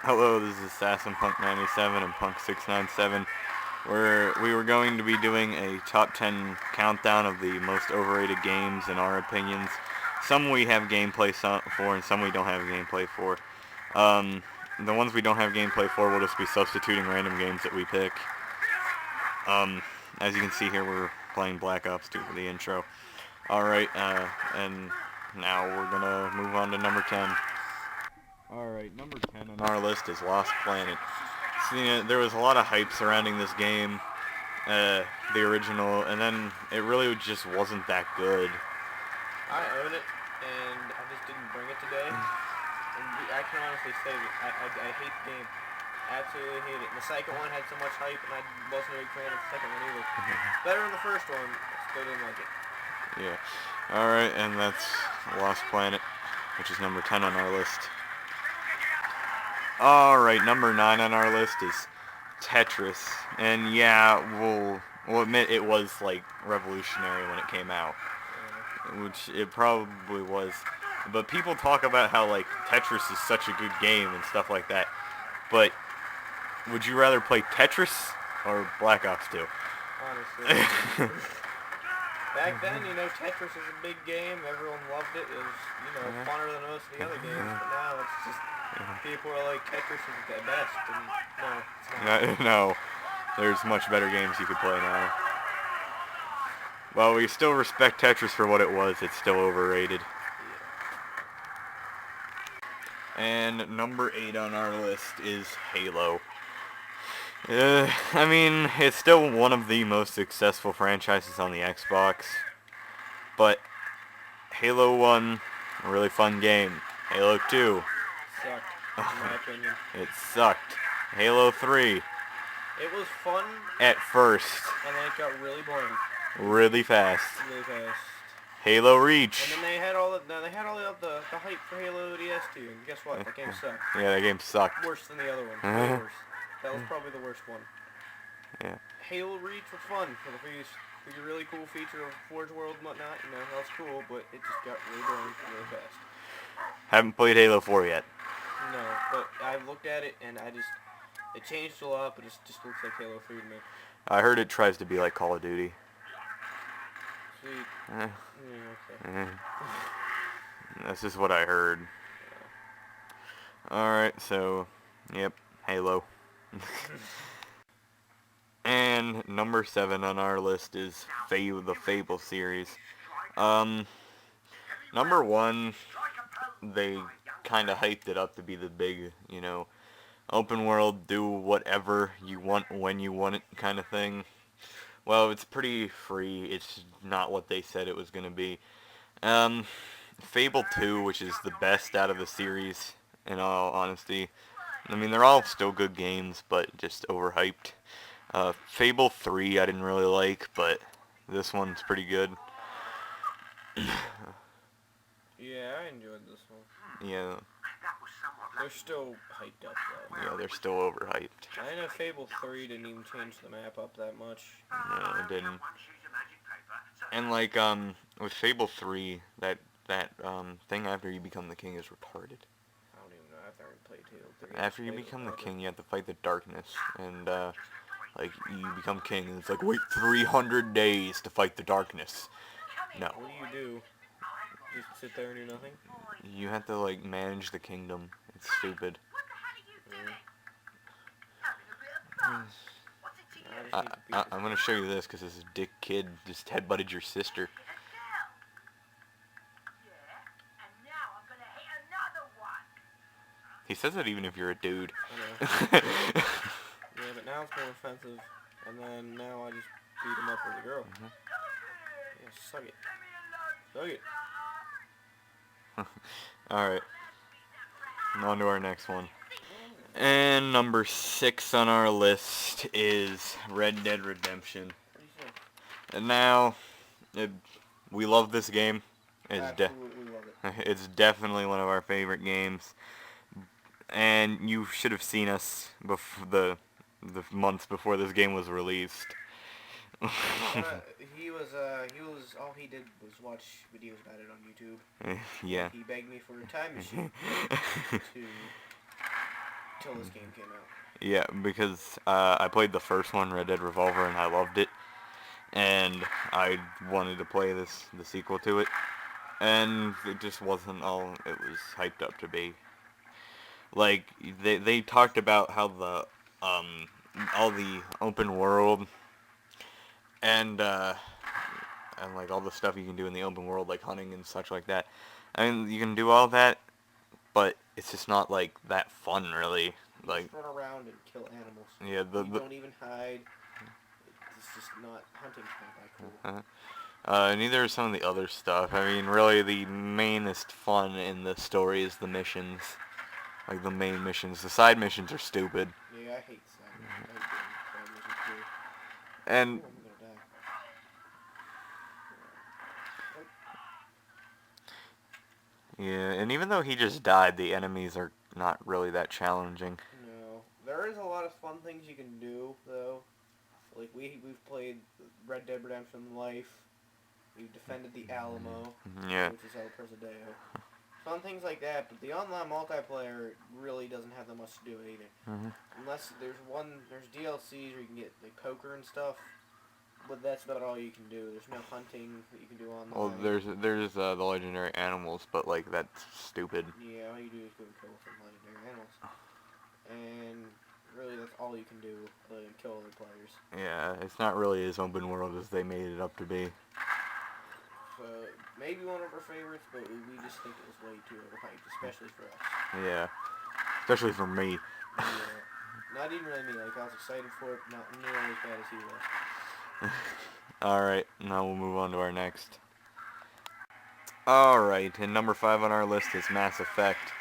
Hello, this is Assassin Punk 97 and Punk 697. We were going to be doing a top 10 countdown of the most overrated games in our opinions. Some we have gameplay for, and some we don't have gameplay for. The ones we don't have gameplay for, we'll just be substituting random games that we pick. As you can see here, we're playing Black Ops 2 for the intro. Alright, and now we're gonna move on to number 10. Alright, number 10 on our list is Lost Planet. See, there was a lot of hype surrounding this game, the original, and then it really just wasn't that good. I own it, and I just didn't bring it today. And I can honestly say that I hate the game. Absolutely hate it. And the second one had so much hype, and I wasn't a big fan of the second one either. Better than the first one, I still didn't like it. Yeah. Alright, and that's Lost Planet, which is number 10 on our list. Alright, number 9 on our list is Tetris. And yeah, we'll admit it was, like, revolutionary when it came out. Which it probably was. But people talk about how, like, Tetris is such a good game and stuff like that. But would you rather play Tetris or Black Ops 2? Honestly. Back then, Tetris was a big game. Everyone loved it. It was, funner than most of the other games. But now it's just, people are like, Tetris is the best. And no, it's not. No, there's much better games you could play now. Well, we still respect Tetris for what it was. It's still overrated. And number 8 on our list is Halo. I mean, it's still one of the most successful franchises on the Xbox. But Halo 1, a really fun game. Halo 2. Sucked, in my opinion. It sucked. Halo 3. It was fun. At first. And then it got really boring. Really fast. Really fast. Halo Reach. And then they had all the hype for Halo DS2, and guess what? That game sucked. Yeah, that game sucked. Worse than the other one. Way worse. That was probably the worst one. Yeah. Halo Reach was fun for the really cool feature of Forge World and whatnot. That was cool, but it just got really boring really fast. Haven't played Halo 4 yet. No, but I looked at it and it changed a lot, but it just looks like Halo 3 to me. I heard it tries to be like Call of Duty. Sweet. Eh. Yeah, okay. That's just what I heard. Alright, so, yep, Halo. And number 7 on our list is the Fable series. Number 1, they kind of hyped it up to be the big, open world, do whatever you want when you want it kind of thing. Well, it's pretty free. It's not what they said it was going to be. Fable 2, which is the best out of the series, in all honesty. I mean, they're all still good games, but just overhyped. Fable 3 I didn't really like, but this one's pretty good. Yeah, I enjoyed this one. Yeah. They're still hyped up, though. Yeah, they're still overhyped. I know Fable 3 didn't even change the map up that much. No, it didn't. And, like, with Fable 3, that thing after you become the king is retarded. I don't even know. I've never played Halo 3. After you become the king, you have to fight the darkness, and, like, you become king, and it's like, wait 300 days to fight the darkness. No. What do? Just sit there and do nothing? You have to, like, manage the kingdom. It's stupid. I'm gonna show you this, because this dick kid just headbutted your sister. He says that even if you're a dude. I know. Yeah, but now it's more offensive, and then now I just beat him up as a girl. Yeah, suck it. Suck it. Alright. On to our next one. And number 6 on our list is Red Dead Redemption. And now, we love this game. Absolutely love it. It's definitely one of our favorite games. And you should have seen us the months before this game was released. He was all he did was watch videos about it on YouTube. Yeah. He begged me for a time machine to until this game came out. Yeah, because I played the first one, Red Dead Revolver, and I loved it. And I wanted to play the sequel to it. And it just wasn't all it was hyped up to be. Like, they talked about how all the open world and like all the stuff you can do in the open world, like hunting and such like that. I mean, you can do all that, but it's just not like that fun, really. Like, just run around and kill animals. Yeah, you don't even hide. It's just not hunting's not that cool. Neither is some of the other stuff. I mean, really, the mainest fun in the story is the missions. Like, the main missions. The side missions are stupid. Yeah, I hate side missions. I hate side missions too. And... Ooh, I'm gonna die. Yeah, and even though he just died, the enemies are not really that challenging. No. There is a lot of fun things you can do, though. Like, we've played Red Dead Redemption Life. We've defended the Alamo. Yeah. Which is El Presideo. Fun things like that, but the online multiplayer really doesn't have that much to do with it either. Unless there's DLCs where you can get like poker and stuff, but that's about all you can do. There's no hunting that you can do online. Well, there's the legendary animals, but like that's stupid. Yeah, all you do is go and kill some legendary animals, and really that's all you can do other than kill other players. Yeah, it's not really as open world as they made it up to be. So, maybe one of our favorites, but we just think it was way too overhyped, especially for us. Yeah. Especially for me. Yeah. Not even really me, like I was excited for it, not nearly as bad as he was. Alright, now we'll move on to our next. Alright, and number 5 on our list is Mass Effect.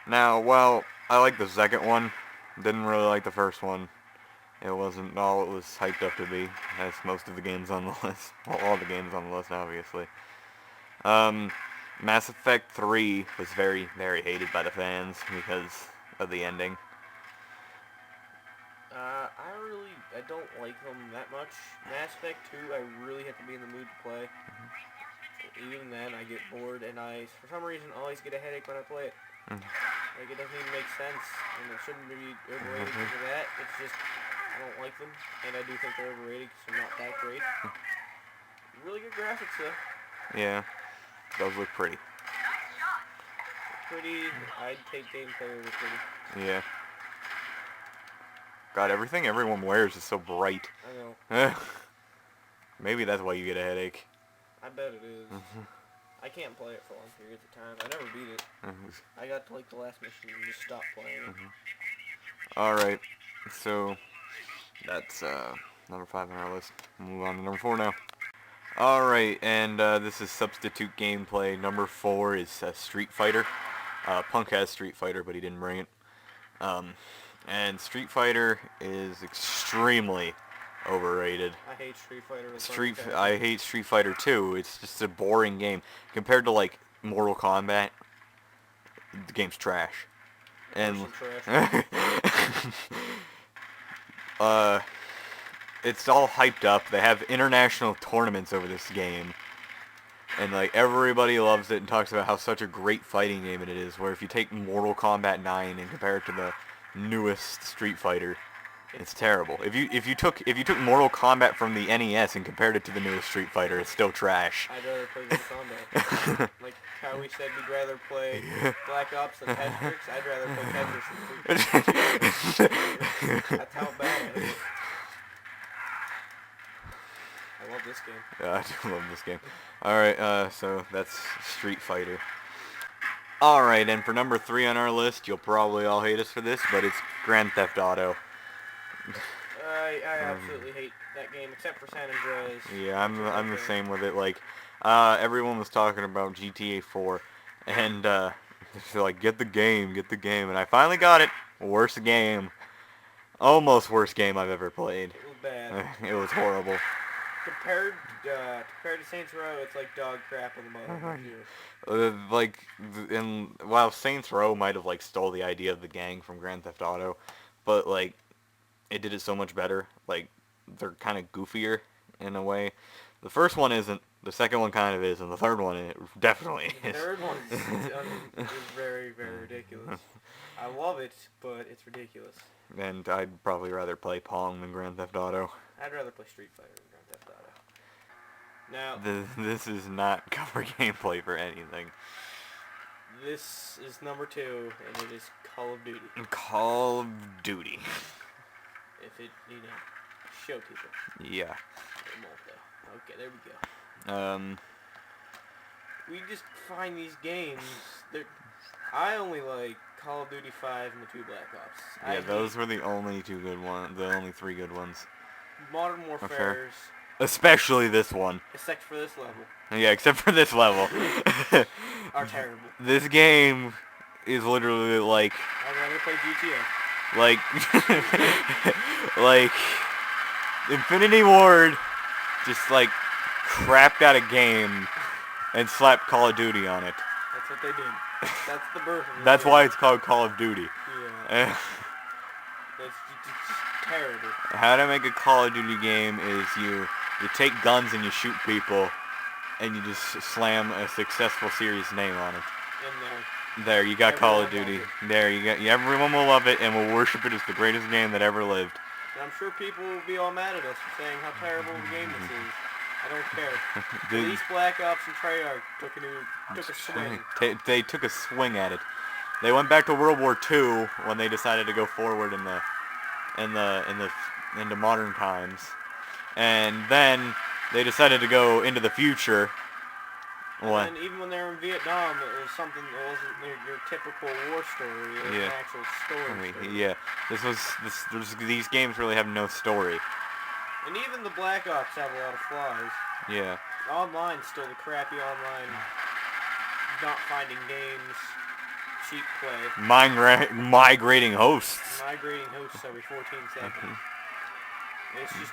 Now, well, I like the second one. Didn't really like the first one. It wasn't all it was hyped up to be, as most of the games on the list. Well, all the games on the list, obviously. Mass Effect 3 was very, very hated by the fans because of the ending. I don't like them that much. Mass Effect 2, I really have to be in the mood to play. Even then, I get bored, and I, for some reason, always get a headache when I play it. Like, it doesn't even make sense, and it shouldn't be overrated because of that. It's just, I don't like them, and I do think they're overrated because they're not that great. Really good graphics, though. Yeah, those look pretty. Pretty, I'd take gameplay over pretty. Yeah. God, everything everyone wears is so bright. I know. Maybe that's why you get a headache. I bet it is. I can't play it for long periods of time. I never beat it. I got to like the last mission and just stopped playing it. Alright, so that's number 5 on our list. We'll move on to number 4 now. Alright, and this is substitute gameplay. Number 4 is Street Fighter. Punk has Street Fighter, but he didn't bring it. And Street Fighter is extremely overrated. I hate Street Fighter. I hate Street Fighter 2. It's just a boring game compared to like Mortal Kombat. The game's trash. And it's all hyped up. They have international tournaments over this game. And like everybody loves it and talks about how such a great fighting game it is. Where if you take Mortal Kombat 9 and compare it to the newest Street Fighter, it's terrible. If you took Mortal Kombat from the NES and compared it to the newest Street Fighter, it's still trash. I'd rather play Mortal Kombat. Like how we said we'd rather play Black Ops than Tetris, I'd rather play Tetris than Street Fighter. That's how bad it is. I love this game. Yeah, I do love this game. Alright, so that's Street Fighter. Alright, and for number 3 on our list, you'll probably all hate us for this, but it's Grand Theft Auto. I absolutely hate that game, except for San Andreas. Yeah, I'm the same with it. Like, everyone was talking about GTA 4, and they're like, get the game, and I finally got it. Worst game. Almost worst game I've ever played. It was bad. It was horrible. Compared to Saints Row, it's like dog crap on the bottom. While Saints Row might have like stole the idea of the gang from Grand Theft Auto, but like it did it so much better. Like they're kind of goofier in a way. The first one isn't. The second one kind of is, and the third one it definitely The is. third one is very, very ridiculous. I love it, but it's ridiculous. And I'd probably rather play Pong than Grand Theft Auto. I'd rather play Street Fighter than Grand Theft Auto. Now, This is not cover gameplay for anything. this is number 2, and it is Call of Duty. Call of Duty. If it, show people. Yeah. It won't, though. Okay, there we go. We just find these games. I only like Call of Duty 5 and the 2 Black Ops. Yeah, those were the only 2 good ones. The only 3 good ones. Modern Warfare's, Especially this one. except for this level, Yeah, except for this level. are terrible. This game is literally like I'd rather play GTA. like Infinity Ward just like crapped out a game and slapped Call of Duty on it. That's what they did. That's the birth of it. That's why it's called Call of Duty. Yeah. That's just terrible. How to make a Call of Duty game is you take guns and you shoot people and you just slam a successful series name on it. And There, you got Call of Everyone Duty. loves There, you got. Everyone will love it and will worship it as the greatest game that ever lived. and I'm sure people will be all mad at us for saying how terrible of a game this is. I don't care. At least Black Ops and Treyarch took a swing. They took a swing at it. They went back to World War II when they decided to go forward into modern times, and then they decided to go into the future. What? And even when they were in Vietnam, it was something that wasn't your typical war story. It was an actual story. Yeah. These games really have no story. And even the Black Ops have a lot of flaws. Yeah. Online's still the crappy online, not finding games, cheap play, Migrating hosts. migrating hosts every 14 seconds. It's just,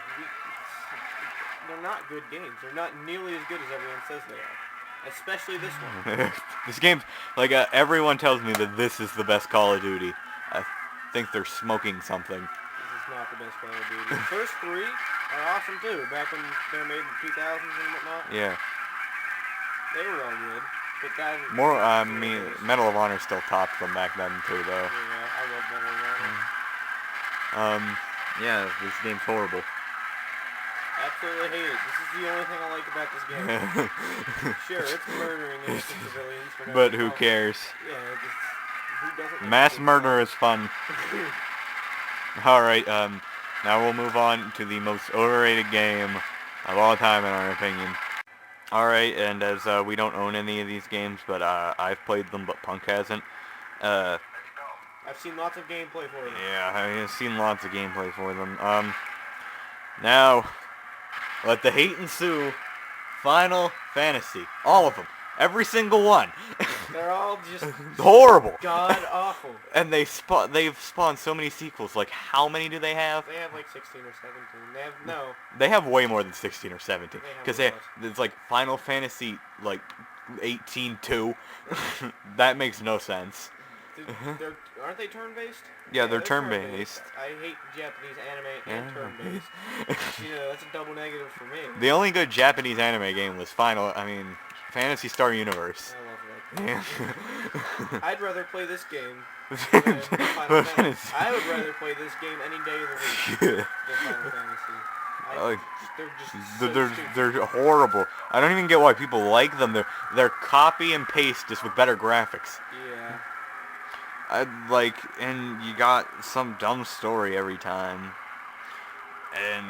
they're not good games. They're not nearly as good as everyone says they are. Especially this one. This game's like everyone tells me that this is the best Call of Duty. I think they're smoking something. This is not the best Call of Duty. The first 3 are awesome too. Back when they were made in the 2000s and whatnot. Yeah. They were all good. But that More, Medal of Honor still topped them back then too, though. Yeah, I love Medal of Honor. Yeah, this game's horrible. Absolutely hate it. This is the only thing I like about this game. Sure, it's murdering innocent civilians for no But who reason. cares? Yeah, who doesn't like Mass this? murder is fun. Alright, now we'll move on to the most overrated game of all time in our opinion. Alright, and as we don't own any of these games, but I've played them, but Punk hasn't. I've seen lots of gameplay for them. Yeah, I've seen lots of gameplay for them. Now, let the hate ensue. Final Fantasy. All of them. Every single one. They're all just Horrible. god awful. And they've spawned so many sequels. Like, how many do they have? They have like 16 or 17. They have way more than 16 or 17. They have Because a lot. it's like Final Fantasy, like, 18-2. That makes no sense. Aren't they turn-based? Yeah, they're turn-based. I hate Japanese anime and turn-based. That's a double negative for me. The only good Japanese anime game was Phantasy Star Universe. I love that game. Yeah. I'd rather play this game than Final Fantasy. Fantasy. I would rather play this game any day of the week than Final Fantasy. They're just so They're horrible. I don't even get why people like them. They're copy and paste just with better graphics. Yeah. And you got some dumb story every time. And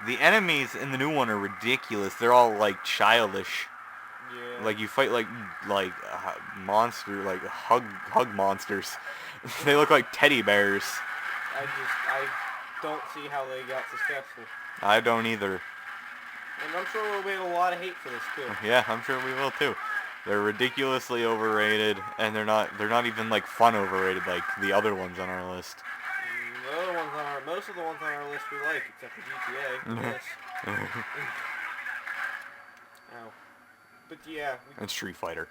the enemies in the new one are ridiculous. They're all like childish. Yeah. Like you fight like monster, like hug monsters. They look like teddy bears. I don't see how they got successful. I don't either. And I'm sure we'll get a lot of hate for this too. Yeah, I'm sure we will too. They're ridiculously overrated, and they're not even like fun overrated like the other ones on our list. The other ones most of the ones on our list we like, except for GTA. Yes. Ow. But yeah, And Street Fighter.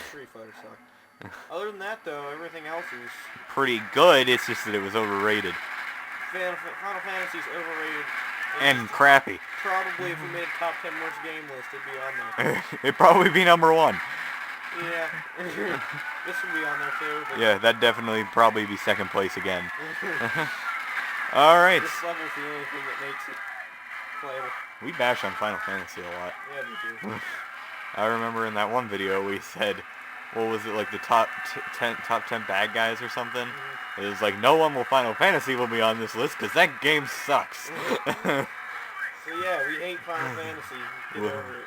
Street Fighter sucked. Other than that though, everything else is Pretty good, it's just that it was overrated. Final Fantasy's overrated and crappy. Probably if we made a top 10 worst game list, it'd be on there. It'd probably be number 1. Yeah. This would be on there too. But Yeah, that'd definitely probably be second place again. Alright. this level's the only thing that makes it playable. We bash on Final Fantasy a lot. Yeah, we do. I remember in that one video we said, what was it, like the top 10 bad guys or something? It was like, no one will Final Fantasy will be on this list because that game sucks. So yeah, we hate Final Fantasy. Get over it.